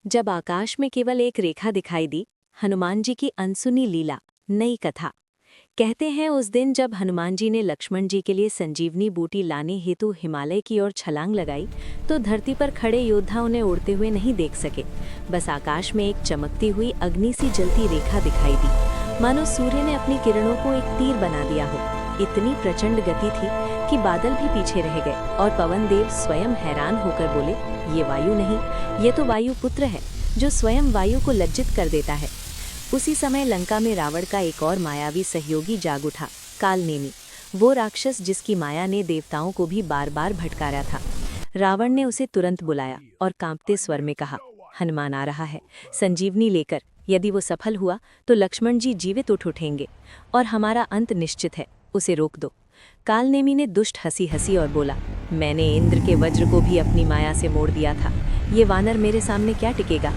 जब आकाश में केवल एक रेखा दिखाई दी, हनुमान जी की अनसुनी लीला। नई कथा। कहते हैं उस दिन जब हनुमान जी ने लक्ष्मण जी के लिए संजीवनी बूटी लाने हेतु हिमालय की ओर छलांग लगाई, तो धरती पर खड़े योद्धा उन्हें उड़ते हुए नहीं देख सके। बस आकाश में एक चमकती हुई अग्नि सी जलती रेखा दिखाई दी, मानो सूर्य ने अपनी किरणों को एक तीर बना दिया हो। इतनी प्रचंड गति थी कि बादल भी पीछे रह गए और पवन देव स्वयं हैरान होकर बोले, ये वायु नहीं, ये तो वायु पुत्र है, जो स्वयं वायु को लज्जित कर देता है। उसी समय लंका में रावण का एक और मायावी सहयोगी जाग उठा, कालनेमी, वो राक्षस जिसकी माया ने देवताओं को भी बार बार भटकाया था। रावण ने उसे तुरंत बुलाया और कांपते स्वर में कहा, हनुमान आ रहा है संजीवनी लेकर। यदि वो सफल हुआ तो लक्ष्मण जी जीवित उठेंगे और हमारा अंत निश्चित है, उसे रोक दो। कालनेमी ने दुष्ट हंसी हंसी और बोला, मैंने इंद्र के वज्र को भी अपनी माया से मोड़ दिया था, ये वानर मेरे सामने क्या टिकेगा।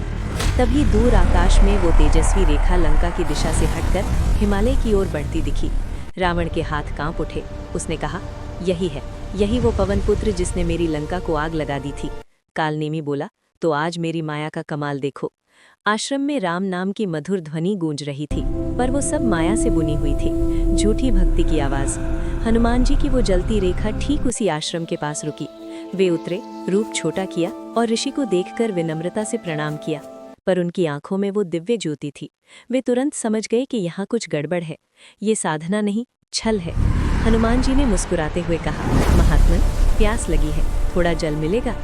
तभी दूर आकाश में वो तेजस्वी रेखा लंका की दिशा से हटकर हिमालय की ओर बढ़ती दिखी। रावण के हाथ कांप उठे। उसने कहा, यही है, यही वो पवन पुत्र जिसने मेरी लंका को आग लगा दी थी। कालनेमी बोला, तो आज मेरी माया का कमाल देखो। आश्रम में राम नाम की मधुर ध्वनि गूंज रही थी, पर वो सब माया से बुनी हुई थी, झूठी भक्ति की आवाज। हनुमान जी की वो जलती रेखा ठीक उसी आश्रम के पास रुकी। वे उतरे, रूप छोटा किया और ऋषि को देखकर विनम्रता से प्रणाम किया, पर उनकी आंखों में वो दिव्य ज्योति थी। वे तुरंत समझ गए कि यहाँ कुछ गड़बड़ है, ये साधना नहीं, छल है। हनुमान जी ने मुस्कुराते हुए कहा, महात्मन, प्यास लगी है, थोड़ा जल मिलेगा।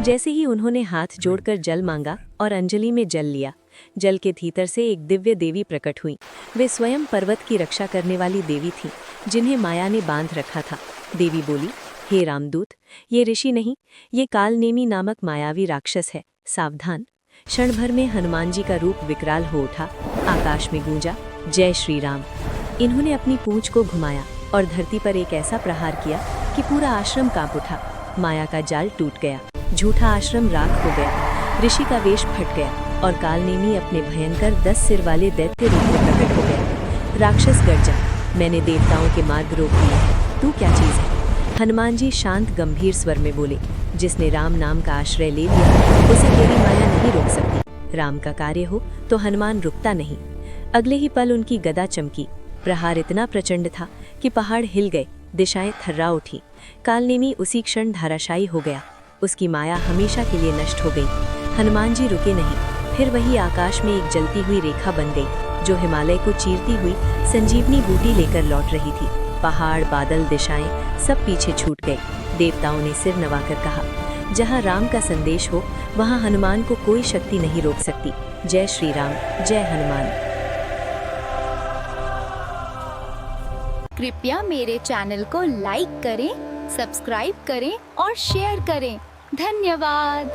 जैसे ही उन्होंने हाथ जोड़कर जल मांगा और अंजलि में जल लिया, जल के भीतर से एक दिव्य देवी प्रकट हुई। वे स्वयं पर्वत की रक्षा करने वाली देवी थीं, जिन्हें माया ने बांध रखा था। देवी बोली, हे रामदूत, ये ऋषि नहीं, ये कालनेमी नामक मायावी राक्षस है, सावधान। क्षण भर में हनुमान जी का रूप विकराल हो उठा। आकाश में गूंजा, जय श्री राम। इन्होंने अपनी पूंछ को घुमाया और धरती पर एक ऐसा प्रहार किया कि पूरा आश्रम कांप उठा। माया का जाल टूट गया, झूठा आश्रम राख हो गया, ऋषि का वेश फट गया और कालनेमी अपने भयंकर 10 सिर वाले दैत्य रूप में प्रकट हो गया। राक्षस गर्जा, मैंने देवताओं के मार्ग रोक दिए हैं, तू क्या चीज है। हनुमान जी शांत गंभीर स्वर में बोले, जिसने राम नाम का आश्रय ले लिया, उसे तेरी माया नहीं रोक सकती। राम का कार्य हो तो हनुमान रुकता नहीं। अगले ही पल उनकी गदा चमकी। प्रहार इतना प्रचंड था कि पहाड़ हिल गए, दिशाएं थर्रा उठी। कालनेमी उसी क्षण धाराशायी हो गया, उसकी माया हमेशा के लिए नष्ट हो गई। हनुमान जी रुके नहीं, फिर वही आकाश में एक जलती हुई रेखा बन गई, जो हिमालय को चीरती हुई संजीवनी बूटी लेकर लौट रही थी। पहाड़, बादल, दिशाएं सब पीछे छूट गए। देवताओं ने सिर नवाकर कहा, जहां राम का संदेश हो वहां हनुमान को कोई शक्ति नहीं रोक सकती। जय श्री राम, जय हनुमान। कृपया मेरे चैनल को लाइक करें, सब्सक्राइब करें और शेयर करें। धन्यवाद।